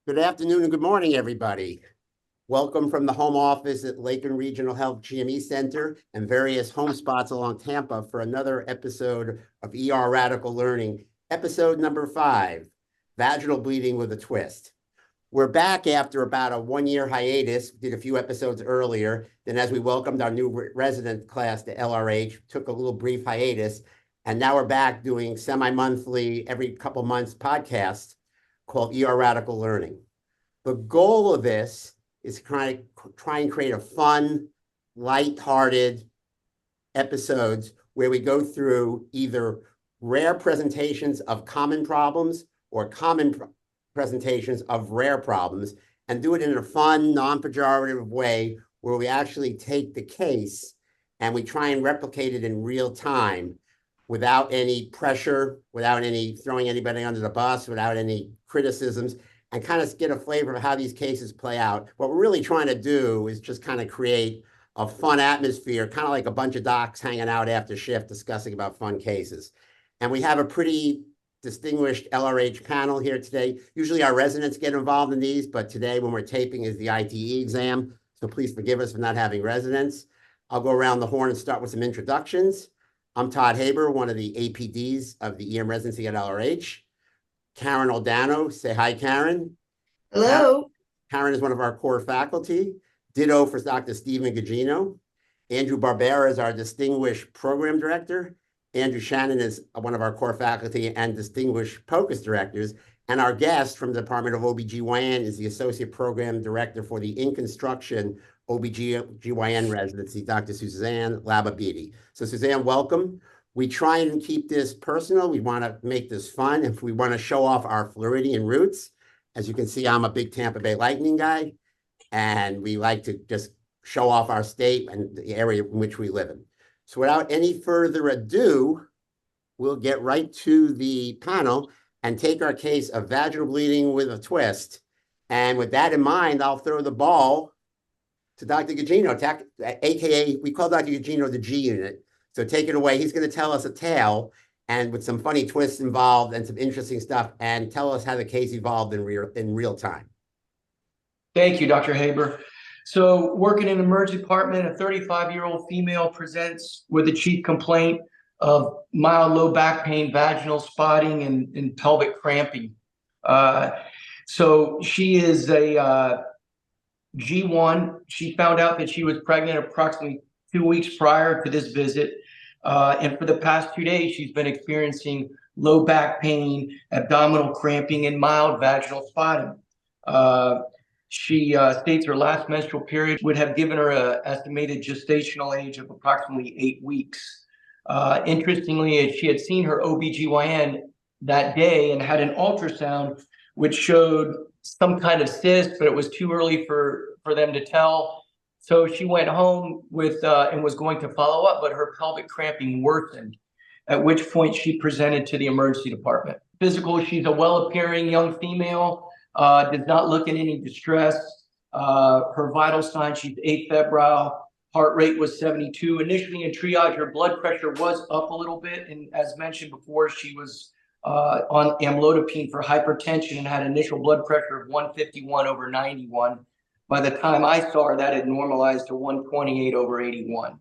Good afternoon and good morning, everybody. Welcome from the home office at Lakeland Regional Health GME Center and various home spots along Tampa for another episode of ERadical Learning, episode number 5, Vaginal Bleeding with a Twist. We're back after about a 1-year hiatus, did a few episodes earlier. Then as we welcomed our new resident class to LRH, took a little brief hiatus, and now we're back doing semi-monthly, every couple months podcasts called ERadical Learning. The goal of this is to try and create a fun, light-hearted episodes where we go through either rare presentations of common problems or common presentations of rare problems and do it in a fun, non-pejorative way where we actually take the case and we try and replicate it in real time without any pressure, without any throwing anybody under the bus, without any criticisms, and kind of get a flavor of how these cases play out. What we're really trying to do is just kind of create a fun atmosphere, kind of like a bunch of docs hanging out after shift discussing about fun cases. And we have a pretty distinguished LRH panel here today. Usually our residents get involved in these, but today when we're taping is the ITE exam. So please forgive us for not having residents. I'll go around the horn and start with some introductions. I'm Todd Haber, one of the APDs of the EM residency at LRH. Karen Aldano, say hi, Karen. Hello. Karen is one of our core faculty. Ditto for Dr. Stephen Gugino. Andrew Barbera is our distinguished program director. Andrew Shannon is one of our core faculty and distinguished POCUS directors. And our guest from the Department of OBGYN is the associate program director for the In Construction OBGYN residency, Dr. Suzanne Lababidi. So Suzanne, welcome. We try and keep this personal. We want to make this fun. If we want to show off our Floridian roots, as you can see, I'm a big Tampa Bay Lightning guy, and we like to just show off our state and the area in which we live in. So without any further ado, we'll get right to the panel and take our case of vaginal bleeding with a twist. And with that in mind, I'll throw the ball to Dr. Gugino, AKA, we call Dr. Gugino the G unit. So take it away. He's going to tell us a tale and with some funny twists involved and some interesting stuff and tell us how the case evolved in real time. Thank you, Dr. Haber. So working in the emergency department, a 35-year-old female presents with a chief complaint of mild low back pain, vaginal spotting, and pelvic cramping. So she is a G1. She found out that she was pregnant approximately 2 weeks prior to this visit. And for the past 2 days, she's been experiencing low back pain, abdominal cramping, and mild vaginal spotting. She states her last menstrual period would have given her an estimated gestational age of approximately 8 weeks. Interestingly, she had seen her OBGYN that day and had an ultrasound which showed some kind of cyst, but it was too early for them to tell. So she went home with and was going to follow up, but her pelvic cramping worsened, at which point she presented to the emergency department. Physical, she's a well-appearing young female, does not look in any distress. Her vital signs, she's afebrile, heart rate was 72. Initially in triage, her blood pressure was up a little bit. And as mentioned before, she was on amlodipine for hypertension and had initial blood pressure of 151/91. By the time I saw her, that had normalized to 128/81.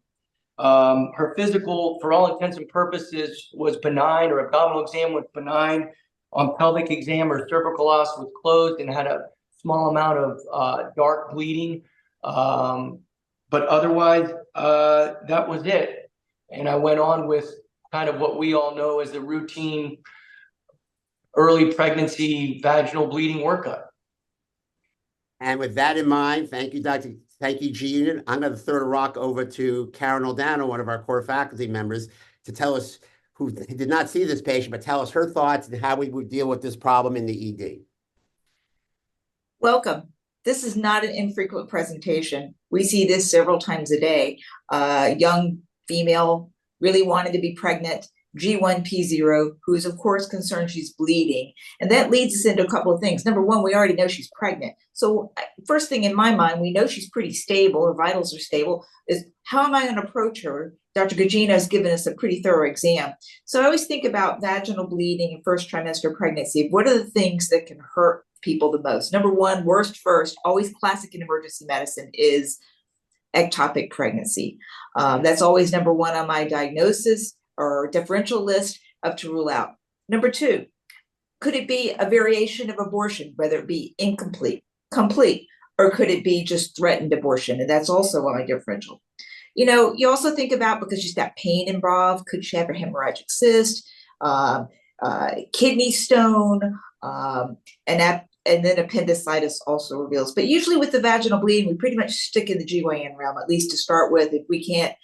Her physical, for all intents and purposes, was benign. Her abdominal exam was benign. On pelvic exam, her cervical os was closed and had a small amount of dark bleeding. But otherwise, that was it. And I went on with kind of what we all know as the routine early pregnancy vaginal bleeding workup. And with that in mind, thank you, G Unit. I'm going to throw the rock over to Karen Aldano, one of our core faculty members, to tell us, who did not see this patient, but tell us her thoughts and how we would deal with this problem in the ED. Welcome. This is not an infrequent presentation. We see this several times a day. Young female really wanted to be pregnant, G1P0, who's of course concerned she's bleeding. And that leads us into a couple of things. Number one, we already know she's pregnant. So first thing in my mind, we know she's pretty stable, her vitals are stable, is how am I going to approach her? Dr. Gugino has given us a pretty thorough exam. So I always think about vaginal bleeding in first trimester pregnancy. What are the things that can hurt people the most. Number one, worst first, always classic in emergency medicine is ectopic pregnancy. That's always number one on my diagnosis or differential list of to rule out. Number two, could it be a variation of abortion, whether it be incomplete, complete, or could it be just threatened abortion? And that's also on my differential. You know, you also think about, because she's got pain involved, could she have a hemorrhagic cyst, kidney stone, and then appendicitis also reveals. But usually with the vaginal bleeding, we pretty much stick in the GYN realm, at least to start with. If we can't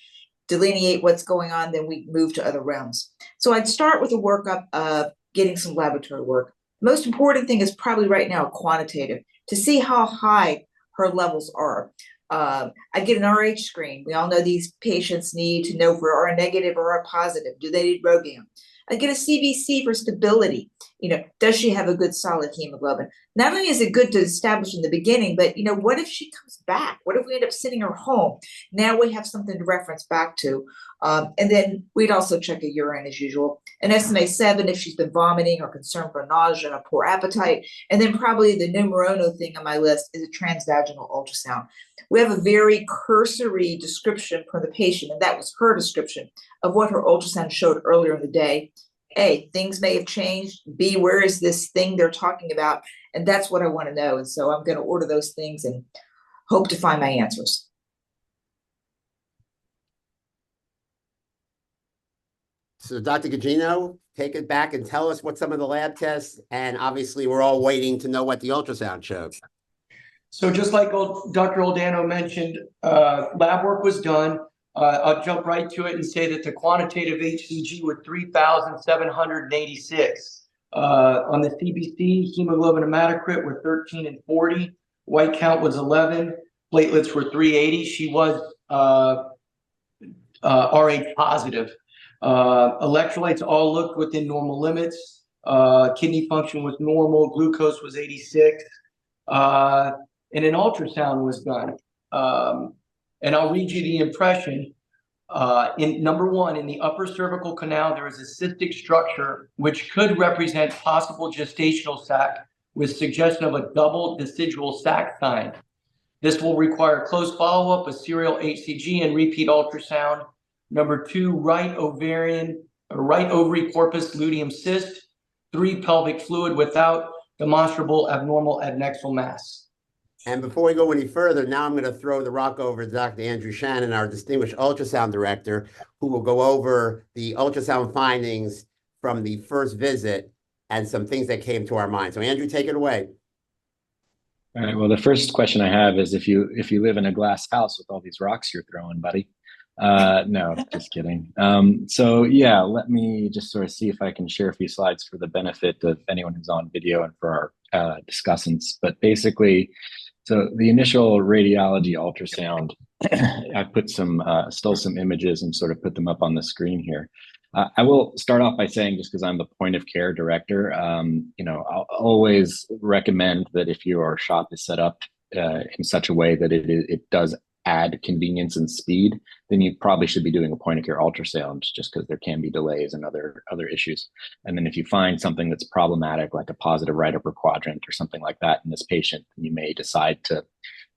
delineate what's going on, then we move to other realms. So I'd start with a workup of getting some laboratory work. Most important thing is probably right now quantitative, to see how high her levels are. I get an RH screen. We all know these patients need to know if we're R negative or R positive. Do they need ROGAM? I get a CBC for stability. You know, does she have a good solid hemoglobin? Not only is it good to establish in the beginning, but you know, what if she comes back? What if we end up sending her home? Now we have something to reference back to. And then we'd also check a urine as usual. An SMA-7 if she's been vomiting or concerned for nausea and a poor appetite. And then probably the numero uno thing on my list is a transvaginal ultrasound. We have a very cursory description from the patient, and that was her description of what her ultrasound showed earlier in the day. A, things may have changed. B, where is this thing they're talking about? And that's what I want to know. And so I'm going to order those things and hope to find my answers. So Dr. Gugino, take it back and tell us what some of the lab tests, and obviously we're all waiting to know what the ultrasound showed. So just like Dr. Oldano mentioned, lab work was done. I'll jump right to it and say that the quantitative HCG was 3,786. On the CBC, hemoglobin hematocrit were 13 and 40. White count was 11. Platelets were 380. She was Rh positive. Electrolytes all looked within normal limits. Kidney function was normal. Glucose was 86. And an ultrasound was done. And I'll read you the impression. In number one, in the upper cervical canal, there is a cystic structure which could represent possible gestational sac with suggestion of a double decidual sac sign. This will require close follow-up, a serial HCG and repeat ultrasound. Number two, right ovary corpus luteum cyst. 3, pelvic fluid without demonstrable abnormal adnexal mass. And before we go any further, now I'm going to throw the rock over to Dr. Andrew Shannon, our distinguished ultrasound director, who will go over the ultrasound findings from the first visit and some things that came to our mind. So Andrew, take it away. All right. Well, the first question I have is if you live in a glass house with all these rocks you're throwing, buddy. No, just kidding. So yeah, let me just sort of see if I can share a few slides for the benefit of anyone who's on video and for our discussants. But basically, so the initial radiology ultrasound, I put stole some images and sort of put them up on the screen here. I will start off by saying, just because I'm the point of care director, I'll always recommend that if your shop is set up in such a way that it does add convenience and speed, then you probably should be doing a point of care ultrasound, just because there can be delays and other issues. And then if you find something that's problematic, like a positive right upper quadrant or something like that in this patient, you may decide to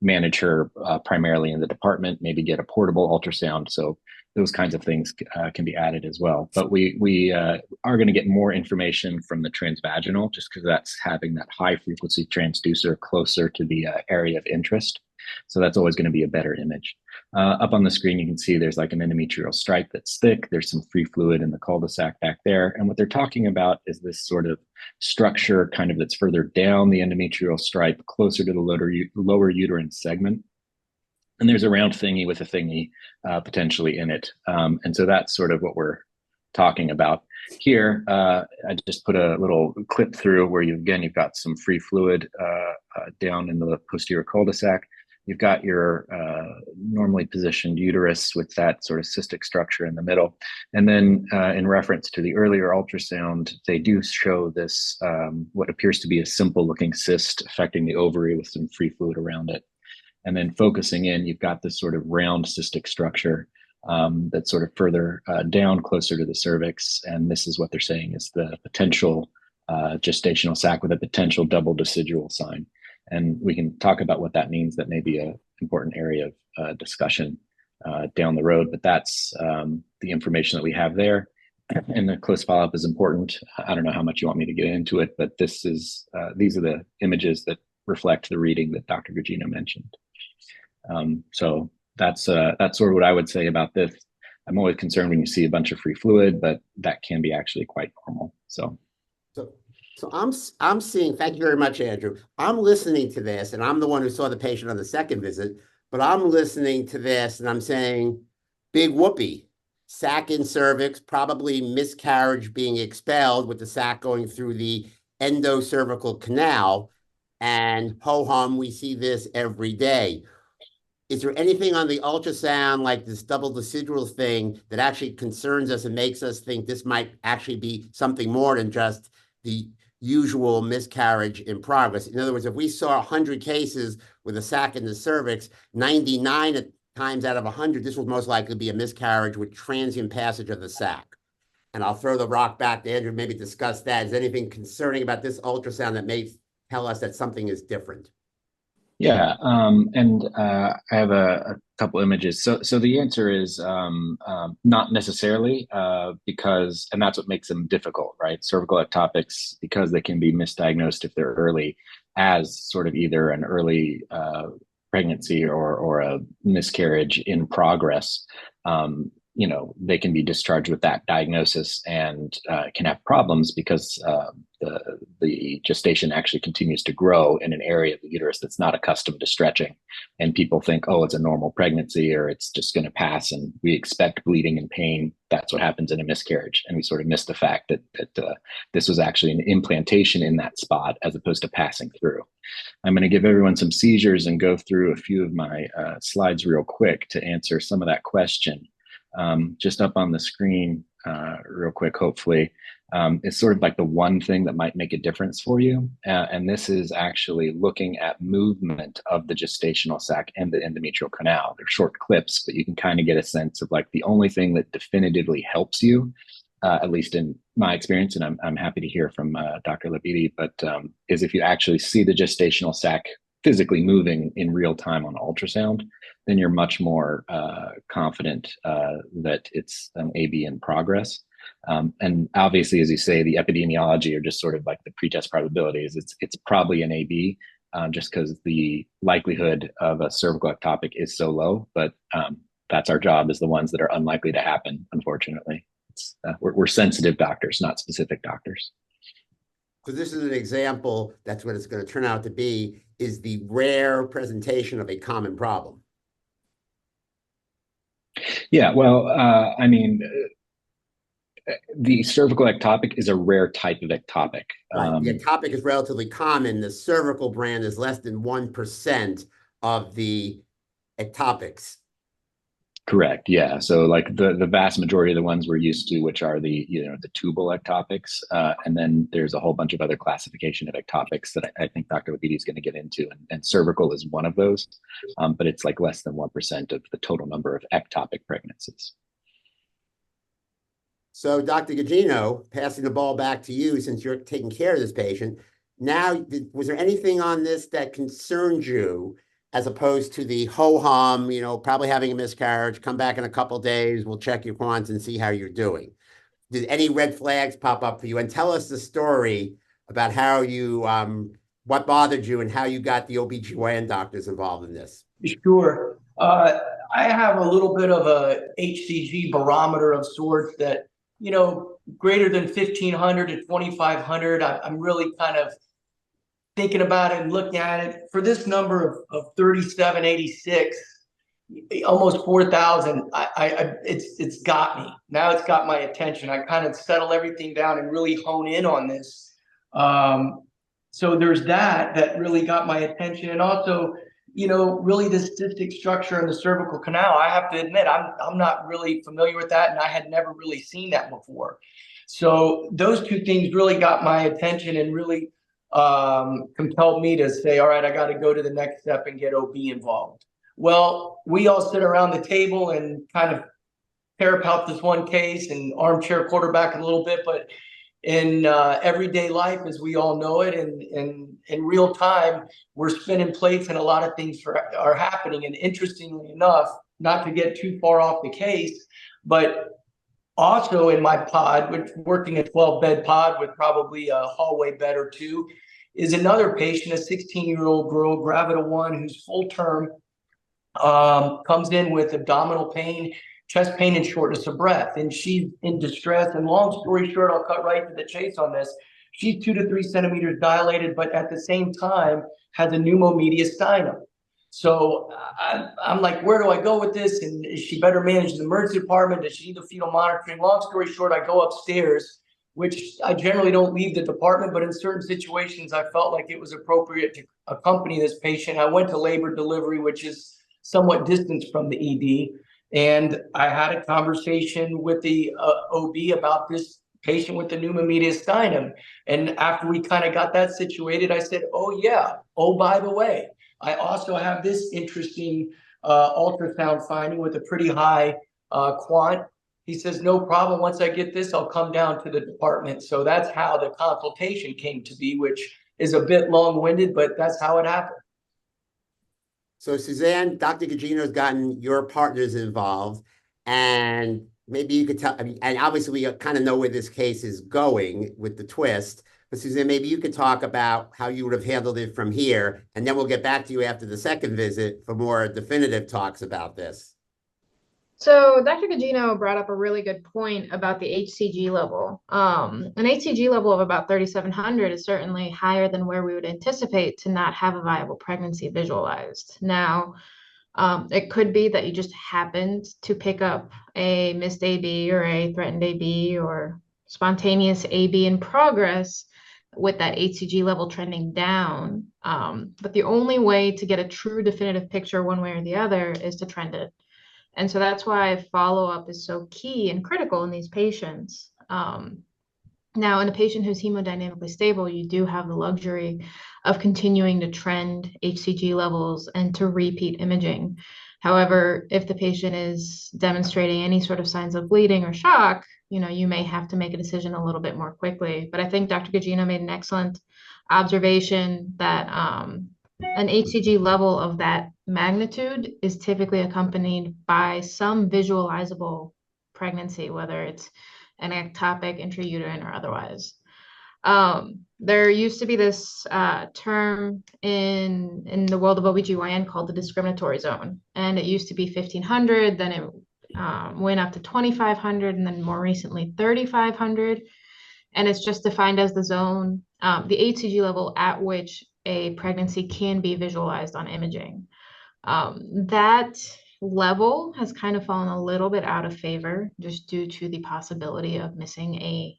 manage her primarily in the department, maybe get a portable ultrasound. So those kinds of things can be added as well. But we are going to get more information from the transvaginal, just because that's having that high frequency transducer closer to the area of interest. So that's always going to be a better image. Up on the screen, you can see there's like an endometrial stripe that's thick. There's some free fluid in the cul-de-sac back there. And what they're talking about is this sort of structure kind of that's further down the endometrial stripe, closer to the lower uterine segment. And there's a round thingy with a thingy potentially in it. And so that's sort of what we're talking about. Here, I just put a little clip through where you've got some free fluid down in the posterior cul-de-sac. You've got your normally positioned uterus with that sort of cystic structure in the middle. And then in reference to the earlier ultrasound, they do show this, what appears to be a simple looking cyst affecting the ovary with some free fluid around it. And then focusing in, you've got this sort of round cystic structure that's sort of further down closer to the cervix. And this is what they're saying is the potential gestational sac with a potential double decidual sign. And we can talk about what that means. That may be an important area of discussion down the road, but that's the information that we have there. And the close follow-up is important. I don't know how much you want me to get into it, but this is these are the images that reflect the reading that Dr. Gugino mentioned. So that's sort of what I would say about this. I'm always concerned when you see a bunch of free fluid, but that can be actually quite normal. So I'm seeing, thank you very much, Andrew. I'm listening to this, and I'm the one who saw the patient on the second visit, but I'm listening to this and I'm saying, big whoopee, sac in cervix, probably miscarriage being expelled with the sac going through the endocervical canal, and ho-hum, we see this every day. Is there anything on the ultrasound, like this double decidual thing, that actually concerns us and makes us think this might actually be something more than just the usual miscarriage in progress? In other words, if we saw 100 cases with a sac in the cervix, 99 times out of 100, this would most likely be a miscarriage with transient passage of the sac. And I'll throw the rock back to Andrew, maybe discuss that. Is there anything concerning about this ultrasound that may tell us that something is different? yeah, and I have a couple images. So the answer is not necessarily because, and that's what makes them difficult, right? Cervical ectopics, because they can be misdiagnosed if they're early, as sort of either an early pregnancy or a miscarriage in progress. They can be discharged with that diagnosis and can have problems because the gestation actually continues to grow in an area of the uterus that's not accustomed to stretching. And people think, oh, it's a normal pregnancy or it's just going to pass. And we expect bleeding and pain. That's what happens in a miscarriage. And we sort of miss the fact that this was actually an implantation in that spot as opposed to passing through. I'm going to give everyone some seizures and go through a few of my slides real quick to answer some of that question. Just up on the screen real quick, hopefully, it's sort of like the one thing that might make a difference for you. And this is actually looking at movement of the gestational sac and the endometrial canal. They're short clips, but you can kind of get a sense of like the only thing that definitively helps you, at least in my experience, and I'm happy to hear from Dr. Labidi, but is if you actually see the gestational sac physically moving in real time on ultrasound, then you're much more confident that it's an AB in progress. And obviously, as you say, the epidemiology are just sort of like the pretest probabilities. It's probably an AB just because the likelihood of a cervical ectopic is so low, but that's our job, is the ones that are unlikely to happen, unfortunately. We're sensitive doctors, not specific doctors. So this is an example, that's what it's going to turn out to be, is the rare presentation of a common problem. Yeah, well, I mean, the cervical ectopic is a rare type of ectopic. Right. The ectopic is relatively common. The cervical brand is less than 1% of the ectopics. Correct. Yeah. So like the vast majority of the ones we're used to, which are the tubal ectopics, and then there's a whole bunch of other classification of ectopics that I think Dr. Labidi is going to get into, and cervical is one of those, but it's like less than 1% of the total number of ectopic pregnancies. So Dr. Gugino, passing the ball back to you since you're taking care of this patient. Now, was there anything on this that concerned you, as opposed to the ho-hum, probably having a miscarriage, come back in a couple of days, we'll check your quants and see how you're doing? Did any red flags pop up for you? And tell us the story about how you, what bothered you and how you got the OBGYN doctors involved in this. Sure. I have a little bit of a HCG barometer of sorts that, greater than 1,500 to 2,500, I'm really kind of thinking about it and looking at it. For this number of 3786, almost 4,000, it's got me. Now it's got my attention. I kind of settle everything down and really hone in on this. So there's that really got my attention. And also, really the cystic structure in the cervical canal, I have to admit, I'm not really familiar with that, and I had never really seen that before. So those two things really got my attention and really compelled me to say, all right, I got to go to the next step and get OB involved. Well, we all sit around the table and kind of care about this one case and armchair quarterback a little bit, but in everyday life as we all know it, and in real time, we're spinning plates and a lot of things are happening. And interestingly enough, not to get too far off the case, but also in my pod, which working a 12-bed pod with probably a hallway bed or two, is another patient, a 16-year-old girl, gravida 1, who's full term, comes in with abdominal pain, chest pain, and shortness of breath. And she's in distress. And long story short, I'll cut right to the chase on this. She's 2 to 3 centimeters dilated, but at the same time has a pneumomediastinum. So I'm like, where do I go with this? And is she better manage the emergency department? Does she need the fetal monitoring? Long story short, I go upstairs, which I generally don't leave the department, but in certain situations, I felt like it was appropriate to accompany this patient. I went to labor delivery, which is somewhat distanced from the ED. And I had a conversation with the OB about this patient with the pneumomediastinum. And after we kind of got that situated, I said, oh yeah, oh, by the way, I also have this interesting ultrasound finding with a pretty high quant. He says, no problem. Once I get this, I'll come down to the department. So that's how the consultation came to be, which is a bit long-winded, but that's how it happened. So Suzanne, Dr. Gugino's gotten your partners involved, and maybe you could tell, I mean, and obviously we kind of know where this case is going with the twist, but Suzanne, maybe you could talk about how you would have handled it from here, and then we'll get back to you after the second visit for more definitive talks about this. So Dr. Gugino brought up a really good point about the HCG level. An HCG level of about 3,700 is certainly higher than where we would anticipate to not have a viable pregnancy visualized. Now, it could be that you just happened to pick up a missed AB or a threatened AB or spontaneous AB in progress with that HCG level trending down. But the only way to get a true definitive picture one way or the other is to trend it. And so that's why follow-up is so key and critical in these patients. Now, in a patient who's hemodynamically stable, you do have the luxury of continuing to trend HCG levels and to repeat imaging. However, if the patient is demonstrating any sort of signs of bleeding or shock, you may have to make a decision a little bit more quickly. But I think Dr. Gugino made an excellent observation that an HCG level of that magnitude is typically accompanied by some visualizable pregnancy, whether it's an ectopic, intrauterine, or otherwise. There used to be this term in the world of OBGYN called the discriminatory zone, and it used to be 1,500, then it went up to 2,500, and then more recently 3,500, and it's just defined as the zone, the HCG level at which a pregnancy can be visualized on imaging. That level has kind of fallen a little bit out of favor just due to the possibility of missing a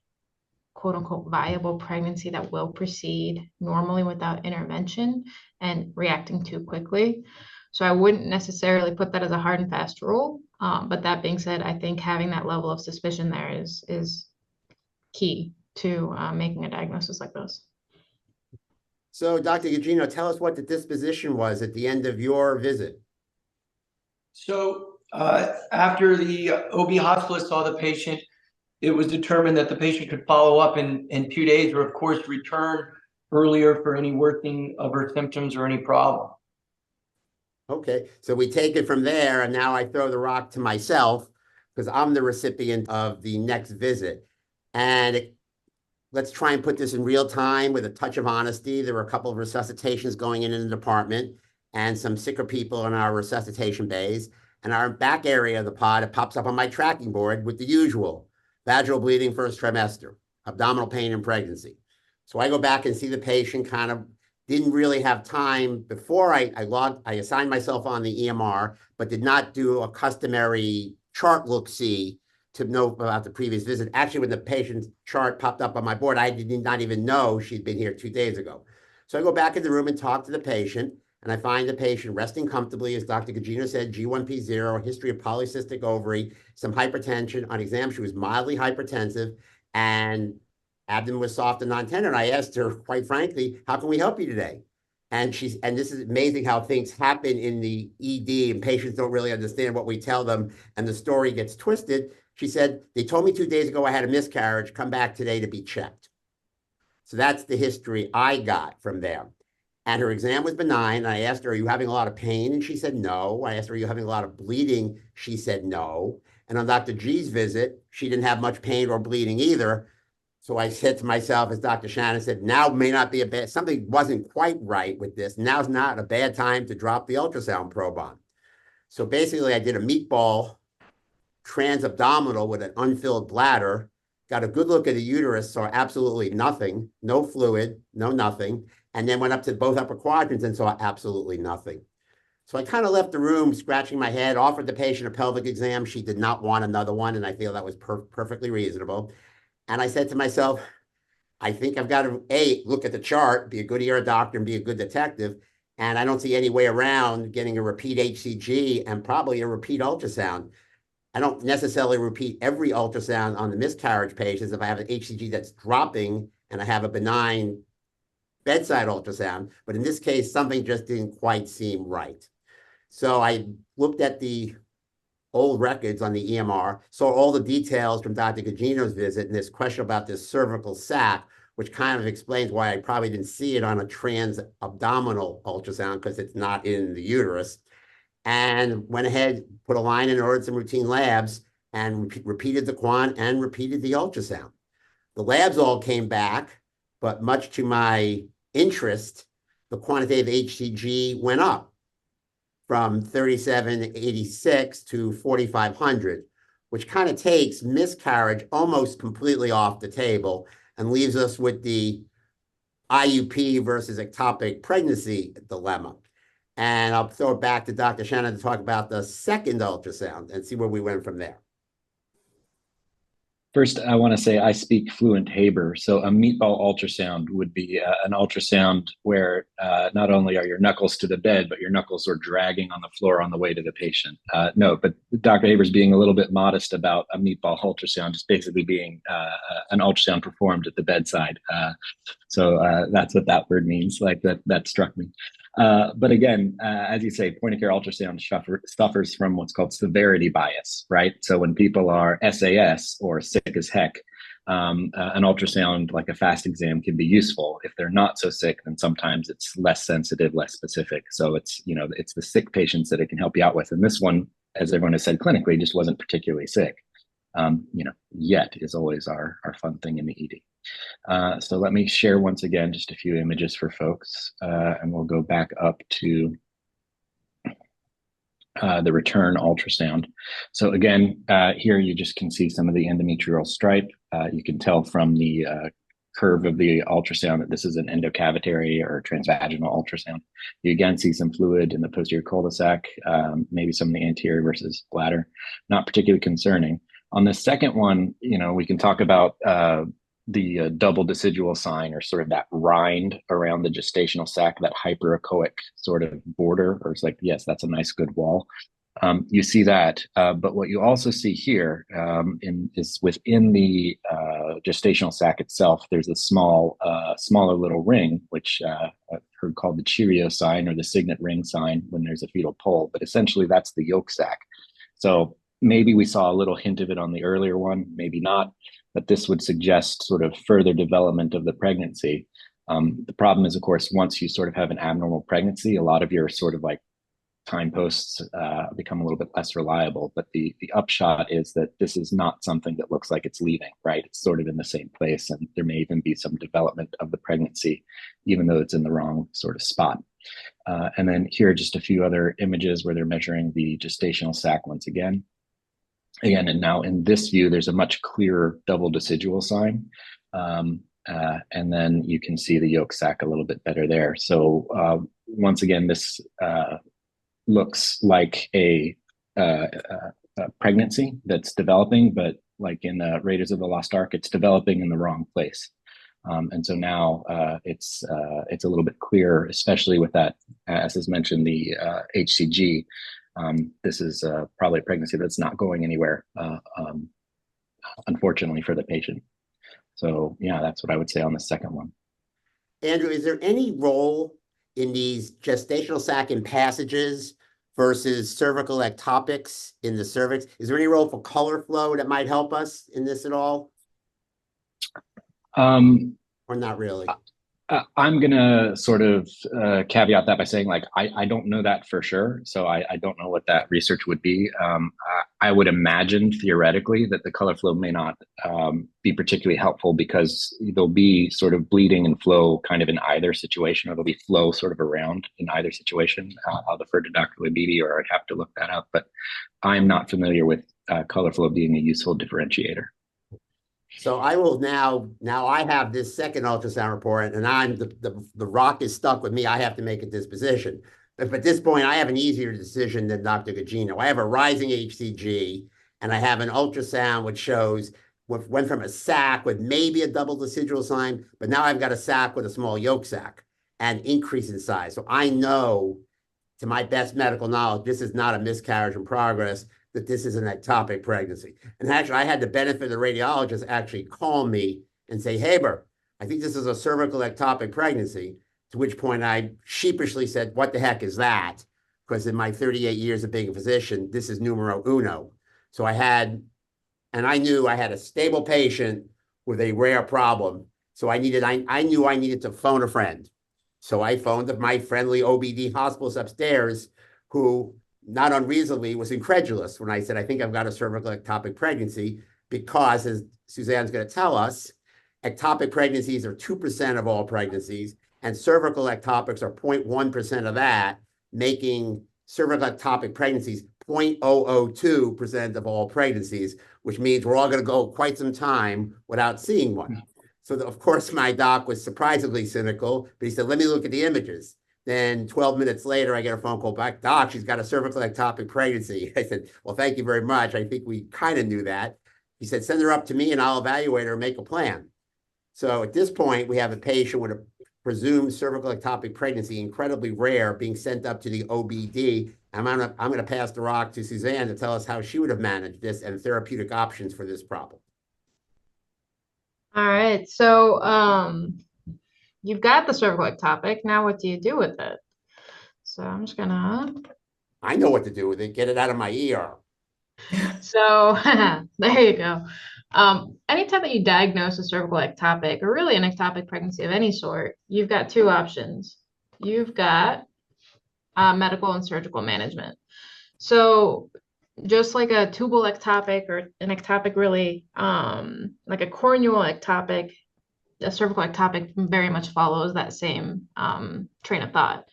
quote unquote viable pregnancy that will proceed normally without intervention and reacting too quickly. So I wouldn't necessarily put that as a hard and fast rule. But that being said, I think having that level of suspicion there is key to making a diagnosis like this. So Dr. Gugino, tell us what the disposition was at the end of your visit. So after the OB hospitalist saw the patient, it was determined that the patient could follow up in 2 days, or of course return earlier for any worsening of her symptoms or any problem. Okay, so we take it from there, and now I throw the rock to myself because I'm the recipient of the next visit. And let's try and put this in real time with a touch of honesty. There were a couple of resuscitations going in the department and some sicker people in our resuscitation bays. And our back area of the pod, it pops up on my tracking board with the usual: vaginal bleeding first trimester, abdominal pain in pregnancy. So I go back and see the patient, kind of didn't really have time before I assigned myself on the EMR, but did not do a customary chart look-see to know about the previous visit. Actually, when the patient's chart popped up on my board, I did not even know she'd been here 2 days ago. So I go back in the room and talk to the patient, and I find the patient resting comfortably, as Dr. Gugino said, G1P0, history of polycystic ovary, some hypertension. On exam, she was mildly hypertensive, and abdomen was soft and non-tender. And I asked her, quite frankly, how can we help you today? And this is amazing how things happen in the ED, and patients don't really understand what we tell them, and the story gets twisted. She said, they told me 2 days ago I had a miscarriage, come back today to be checked. So that's the history I got from them. And her exam was benign. I asked her, are you having a lot of pain? And she said, no. I asked her, are you having a lot of bleeding? She said, no. And on Dr. G's visit, she didn't have much pain or bleeding either. So I said to myself, as Dr. Shannon said, now may not be a bad, something wasn't quite right with this. Now's not a bad time to drop the ultrasound probe on. So basically I did a meatball transabdominal with an unfilled bladder, got a good look at the uterus, saw absolutely nothing, no fluid, no nothing, and then went up to both upper quadrants and saw absolutely nothing. So I kind of left the room scratching my head, offered the patient a pelvic exam. She did not want another one, and I feel that was perfectly reasonable. And I said to myself, I think I've got to, A, look at the chart, be a good ER doctor and be a good detective, and I don't see any way around getting a repeat HCG and probably a repeat ultrasound. I don't necessarily repeat every ultrasound on the miscarriage patients if I have an HCG that's dropping and I have a benign bedside ultrasound. But in this case, something just didn't quite seem right. So I looked at the old records on the EMR, saw all the details from Dr. Gugino's visit and this question about this cervical sac, which kind of explains why I probably didn't see it on a trans-abdominal ultrasound because it's not in the uterus. And went ahead, put a line in, ordered some routine labs, and repeated the quant and repeated the ultrasound. The labs all came back, but much to my interest, the quantitative HCG went up from 3786 to 4500, which kind of takes miscarriage almost completely off the table and leaves us with the IUP versus ectopic pregnancy dilemma. And I'll throw it back to Dr. Shannon to talk about the second ultrasound and see where we went from there. First, I want to say I speak fluent Haber. So a meatball ultrasound would be an ultrasound where not only are your knuckles to the bed, but your knuckles are dragging on the floor on the way to the patient. No, but Dr. Haber's being a little bit modest about a meatball ultrasound, just basically being an ultrasound performed at the bedside. So that's what that word means. Like that struck me. But again, as you say, point of care ultrasound suffers from what's called severity bias, right? So when people are SAS or sick as heck, an ultrasound like a fast exam can be useful. If they're not so sick, then sometimes it's less sensitive, less specific. So it's the sick patients that it can help you out with. And this one, as everyone has said clinically, just wasn't particularly sick. Yet is always our fun thing in the ED. So let me share once again just a few images for folks, and we'll go back up to the return ultrasound. So again, here you just can see some of the endometrial stripe. You can tell from the curve of the ultrasound that this is an endocavitary or transvaginal ultrasound. You again see some fluid in the posterior cul-de-sac, maybe some in the anterior versus bladder. Not particularly concerning. On the second one, we can talk about the double decidual sign, or sort of that rind around the gestational sac, that hyperechoic sort of border, or it's like, yes, that's a nice good wall. You see that, but what you also see here is within the gestational sac itself, there's a smaller little ring, which I've heard called the Cheerio sign or the signet ring sign when there's a fetal pole, but essentially that's the yolk sac. So maybe we saw a little hint of it on the earlier one, maybe not, but this would suggest sort of further development of the pregnancy. The problem is, of course, once you sort of have an abnormal pregnancy, a lot of your sort of like signposts become a little bit less reliable. But the upshot is that this is not something that looks like it's leaving, right? It's sort of in the same place, and there may even be some development of the pregnancy, even though it's in the wrong sort of spot. And then here are just a few other images where they're measuring the gestational sac once again. Again, and now in this view, there's a much clearer double decidual sign. And then you can see the yolk sac a little bit better there. So once again, this looks like a pregnancy that's developing, but like in Raiders of the Lost Ark, it's developing in the wrong place. And so now it's a little bit clearer, especially with that, as is mentioned, the HCG. This is probably a pregnancy that's not going anywhere, unfortunately for the patient. So yeah, that's what I would say on the second one. Andrew, is there any role in these gestational sac passages versus cervical ectopics in the cervix. Is there any role for color flow that might help us in this at all? Or not really? I'm gonna sort of caveat that by saying, like, I don't know that for sure, so I don't know what that research would be. I would imagine theoretically that the color flow may not be particularly helpful because there'll be sort of bleeding and flow kind of in either situation, or there'll be flow sort of around in either situation. I'll defer to Dr. Labidi, or I'd have to look that up, but I'm not familiar with color flow being a useful differentiator. So I will now I have this second ultrasound report, and I'm the rock is stuck with me. I have to make a disposition. But at this point, I have an easier decision than Dr. Gugino. I have a rising HCG, and I have an ultrasound which shows what went from a sac with maybe a double decidual sign, but now I've got a sac with a small yolk sac and increase in size. So I know, to my best medical knowledge, this is not a miscarriage in progress, that this is an ectopic pregnancy. And actually, I had the benefit of the radiologist actually call me and say, Haber, I think this is a cervical ectopic pregnancy, to which point I sheepishly said, what the heck is that? Because in my 38 years of being a physician, this is numero uno. So I knew I had a stable patient with a rare problem. So I knew I needed to phone a friend. So I phoned my friendly OBD hospitalist upstairs, who not unreasonably was incredulous when I said, I think I've got a cervical ectopic pregnancy, because, as Suzanne's going to tell us, ectopic pregnancies are 2% of all pregnancies, and cervical ectopics are 0.1% of that, making cervical ectopic pregnancies 0.002% of all pregnancies, which means we're all going to go quite some time without seeing one. So, of course, my doc was surprisingly cynical, but he said, let me look at the images. Then 12 minutes later, I get a phone call back, Doc, she's got a cervical ectopic pregnancy. I said, well, thank you very much. I think we kind of knew that. He said, send her up to me and I'll evaluate her and make a plan. So at this point, we have a patient with a presumed cervical ectopic pregnancy, incredibly rare, being sent up to the OBD. I'm going to pass the rock to Suzanne to tell us how she would have managed this and therapeutic options for this problem. All right, so you've got the cervical ectopic. Now what do you do with it? So I'm just gonna. I know what to do with it. Get it out of my ER. So there you go. Anytime that you diagnose a cervical ectopic, or really an ectopic pregnancy of any sort, you've got two options. You've got medical and surgical management. So just like a tubal ectopic or an ectopic really, like a corneal ectopic, a cervical ectopic very much follows that same train of thought.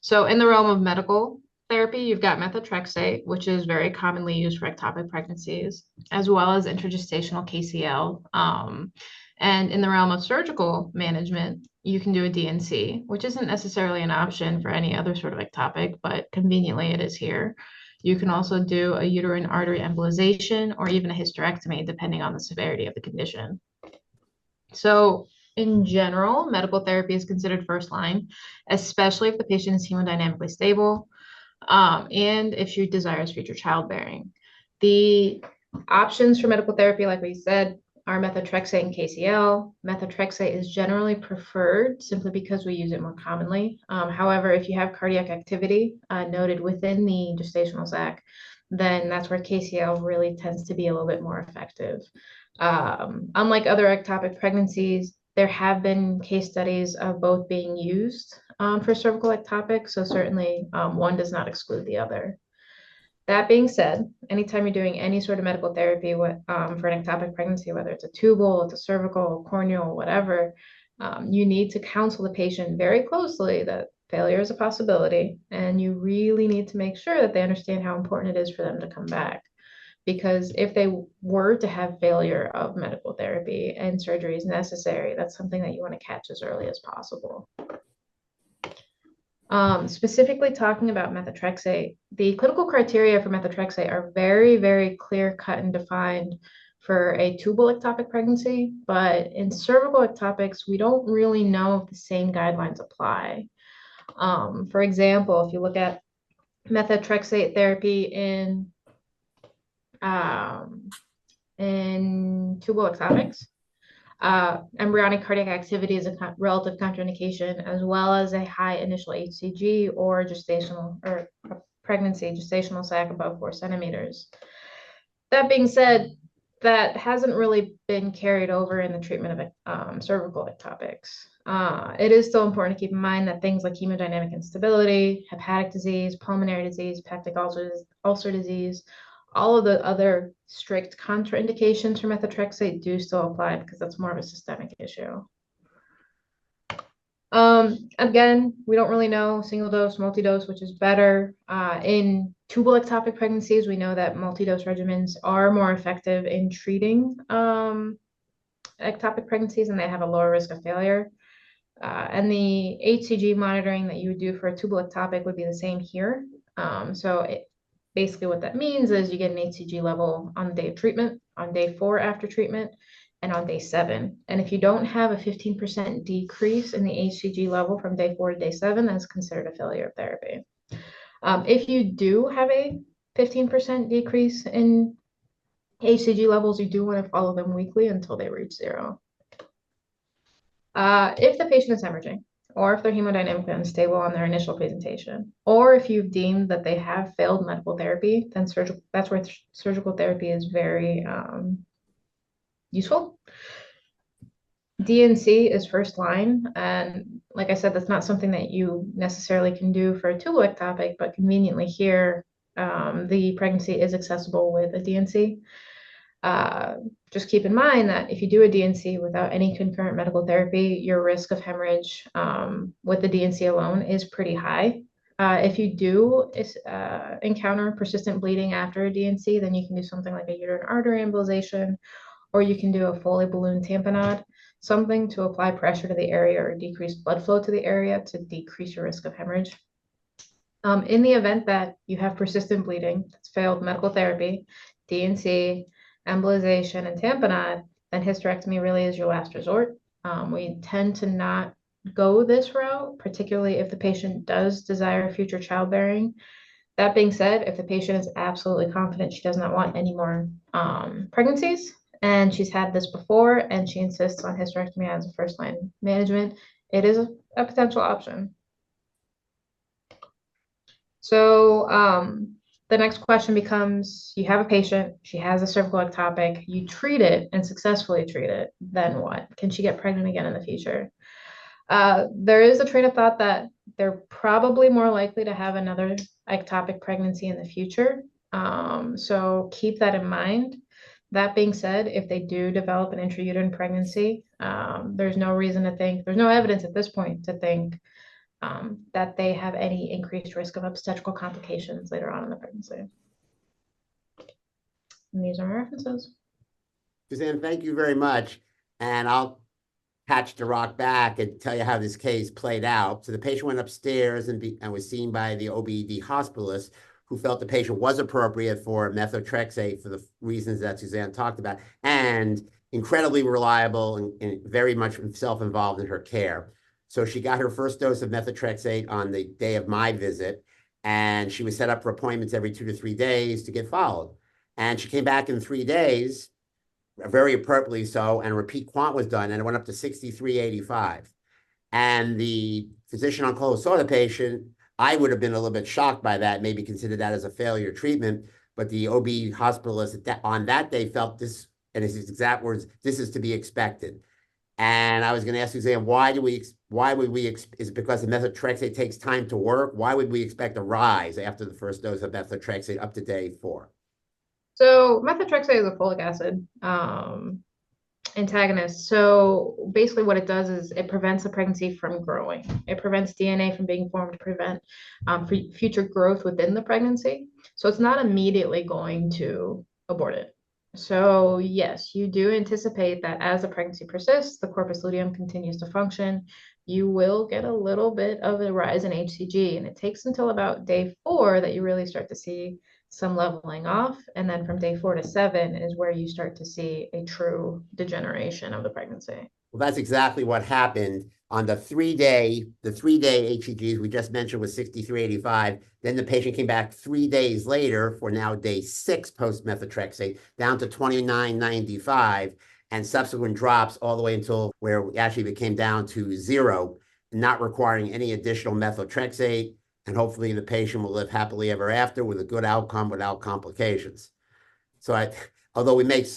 So in the realm of medical therapy, you've got methotrexate, which is very commonly used for ectopic pregnancies, as well as intergestational KCL. And in the realm of surgical management, you can do a DNC, which isn't necessarily an option for any other sort of ectopic, but conveniently it is here. You can also do a uterine artery embolization or even a hysterectomy, depending on the severity of the condition. So in general, medical therapy is considered first line, especially if the patient is hemodynamically stable, and if she desires future childbearing. The options for medical therapy, like we said, are methotrexate and KCL. Methotrexate is generally preferred simply because we use it more commonly. However, if you have cardiac activity noted within the gestational sac, then that's where KCL really tends to be a little bit more effective. Unlike other ectopic pregnancies, there have been case studies of both being used for cervical ectopic, so certainly one does not exclude the other. That being said, anytime you're doing any sort of medical therapy for an ectopic pregnancy, whether it's a tubal, it's a cervical, corneal, whatever, you need to counsel the patient very closely that failure is a possibility, and you really need to make sure that they understand how important it is for them to come back. Because if they were to have failure of medical therapy and surgery is necessary, that's something that you want to catch as early as possible. Specifically talking about methotrexate, the clinical criteria for methotrexate are very, very clear cut and defined for a tubal ectopic pregnancy, but in cervical ectopics, we don't really know if the same guidelines apply. For example, if you look at methotrexate therapy in tubal ectopics, embryonic cardiac activity is a relative contraindication, as well as a high initial HCG or gestational or pregnancy, gestational sac above 4 centimeters. That being said, that hasn't really been carried over in the treatment of cervical ectopics. It is still important to keep in mind that things like hemodynamic instability, hepatic disease, pulmonary disease, peptic ulcer disease, all of the other strict contraindications for methotrexate do still apply because that's more of a systemic issue. Again, we don't really know single dose, multi-dose, which is better. In tubal ectopic pregnancies, we know that multi-dose regimens are more effective in treating ectopic pregnancies, and they have a lower risk of failure. And the HCG monitoring that you would do for a tubal ectopic would be the same here. Basically what that means is you get an HCG level on the day of treatment, on day 4 after treatment, and on day 7. And if you don't have a 15% decrease in the HCG level from day 4 to day 7, that's considered a failure of therapy. If you do have a 15% decrease in HCG levels, you do want to follow them weekly until they reach 0. If the patient is hemorrhaging, or if they're hemodynamically unstable on their initial presentation, or if you've deemed that they have failed medical therapy, then that's where surgical therapy is very useful. DNC is first line, and like I said, that's not something that you necessarily can do for a tubal ectopic, but conveniently here, the pregnancy is accessible with a DNC. Just keep in mind that if you do a DNC without any concurrent medical therapy, your risk of hemorrhage with the DNC alone is pretty high. If you do encounter persistent bleeding after a DNC, then you can do something like a uterine artery embolization, or you can do a Foley balloon tamponade, something to apply pressure to the area or decrease blood flow to the area to decrease your risk of hemorrhage. In the event that you have persistent bleeding that's failed medical therapy, DNC, embolization, and tamponade, then hysterectomy really is your last resort. We tend to not go this route, particularly if the patient does desire future childbearing. That being said, if the patient is absolutely confident she does not want any more pregnancies, and she's had this before, and she insists on hysterectomy as a first-line management, it is a potential option. So the next question becomes, you have a patient, she has a cervical ectopic, you treat it and successfully treat it, then what? Can she get pregnant again in the future? There is a train of thought that they're probably more likely to have another ectopic pregnancy in the future. So keep that in mind. That being said, if they do develop an intrauterine pregnancy, there's no reason to think, there's no evidence at this point to think that they have any increased risk of obstetrical complications later on in the pregnancy. And these are my references. Suzanne, thank you very much. And I'll patch the rock back and tell you how this case played out. So the patient went upstairs and was seen by the OB/ED hospitalist, who felt the patient was appropriate for methotrexate for the reasons that Suzanne talked about, and incredibly reliable and very much self-involved in her care. So she got her first dose of methotrexate on the day of my visit, and she was set up for appointments every 2 to 3 days to get followed. And she came back in 3 days, very appropriately so, and a repeat quant was done, and it went up to 6385. And the physician oncologist saw the patient. I would have been a little bit shocked by that, maybe consider that as a failure treatment, but the OB hospitalist on that day felt this, and his exact words, this is to be expected. And I was going to ask Suzanne, why would we, is it because the methotrexate takes time to work? Why would we expect a rise after the first dose of methotrexate up to day 4? So methotrexate is a folic acid antagonist. So basically what it does is it prevents the pregnancy from growing. It prevents DNA from being formed to prevent future growth within the pregnancy. So it's not immediately going to abort it. So yes, you do anticipate that as the pregnancy persists, the corpus luteum continues to function, you will get a little bit of a rise in HCG, and it takes until about day 4 that you really start to see some leveling off, and then from day 4 to 7 is where you start to see a true degeneration of the pregnancy. Well, that's exactly what happened on the 3-day HCGs we just mentioned was 6385. Then the patient came back 3 days later for now day 6 post methotrexate down to 2995, and subsequent drops all the way until where actually it came down to 0, not requiring any additional methotrexate. and hopefully the patient will live happily ever after with a good outcome without complications. So although we make,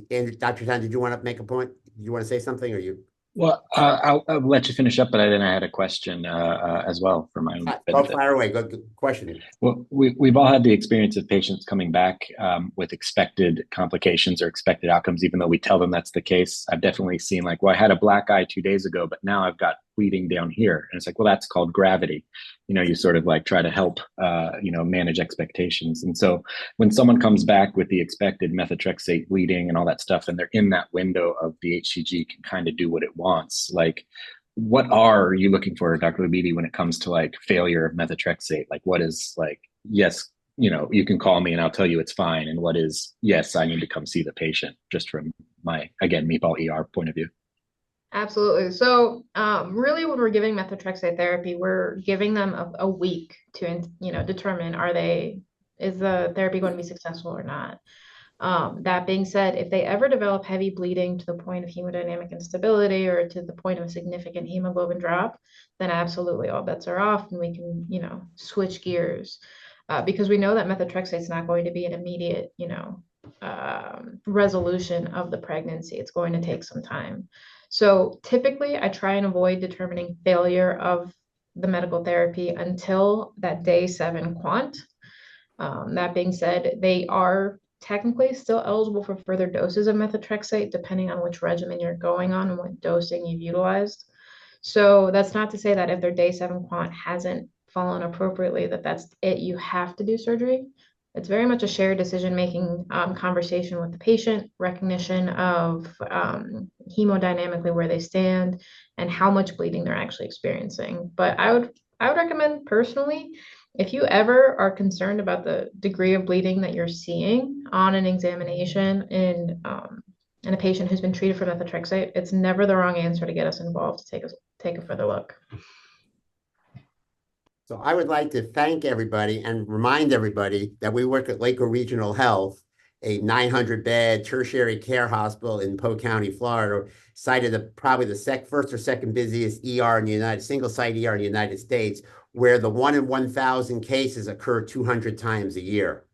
and Dr. Tan, did you want to make a point? Did you want to say something, or you? Well, I'll let you finish up, but then I had a question as well for my own Go benefit. fire away. Go question. Well, we've all had the experience of patients coming back with expected complications or expected outcomes, even though we tell them that's the case. I've definitely seen like, well, I had a black eye 2 days ago, but now I've got bleeding down here. And it's like, well, that's called gravity. You sort of like try to help, manage expectations. And so when someone comes back with the expected methotrexate bleeding and all that stuff, and they're in that window of the HCG can kind of do what it wants, like, what are you looking for, Dr. Labidi, when it comes to like failure of methotrexate? Like, what is like, yes, you can call me and I'll tell you it's fine. And what is, yes, I need to come see the patient, just from my, again, Meatball ER point of view. Absolutely. So really when we're giving methotrexate therapy, we're giving them a week to, determine is the therapy going to be successful or not. That being said, if they ever develop heavy bleeding to the point of hemodynamic instability or to the point of a significant hemoglobin drop, then absolutely all bets are off and we can, switch gears because we know that methotrexate is not going to be an immediate, resolution of the pregnancy. It's going to take some time. So typically I try and avoid determining failure of the medical therapy until that day 7 quant. That being said, they are technically still eligible for further doses of methotrexate, depending on which regimen you're going on and what dosing you've utilized. So that's not to say that if their day 7 quant hasn't fallen appropriately, that's it, you have to do surgery. It's very much a shared decision-making conversation with the patient, recognition of hemodynamically where they stand and how much bleeding they're actually experiencing. But I would recommend personally, if you ever are concerned about the degree of bleeding that you're seeing on an examination in a patient who's been treated for methotrexate, it's never the wrong answer to get us involved to take a further look. So I would like to thank everybody and remind everybody that we work at Lakeland Regional Health, a 900-bed tertiary care hospital in Polk County, Florida, cited probably the first or second busiest ER in the single-site ER in the United States, where the 1 in 1,000 cases occur 200 times a year.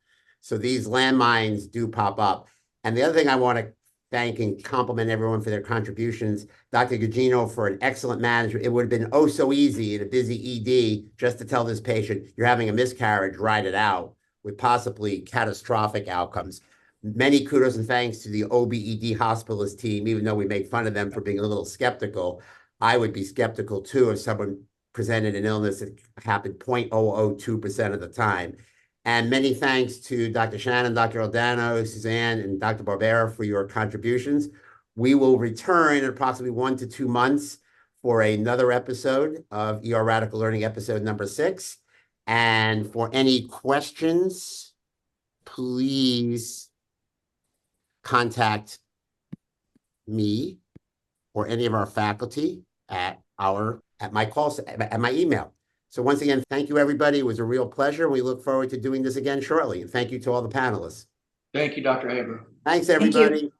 So these landmines do pop up. And the other thing I want to thank and compliment everyone for their contributions. Dr. Gugino for an excellent management. It would have been oh so easy in a busy ED just to tell this patient, you're having a miscarriage, ride it out, with possibly catastrophic outcomes. Many kudos and thanks to the OB/ED hospitalist team, even though we make fun of them for being a little skeptical. I would be skeptical too if someone presented an illness that happened 0.002% of the time. And many thanks to Dr. Shannon, Dr. Aldano, Suzanne, and Dr. Barbera for your contributions. We will return in approximately 1 to 2 months for another episode of ERadical Learning, episode number 6. And for any questions, please contact me or any of our faculty at my email. So once again, thank you, everybody. It was a real pleasure. We look forward to doing this again shortly. And thank you to all the panelists. Thank you, Dr. Haber. Thanks, everybody. Thank you.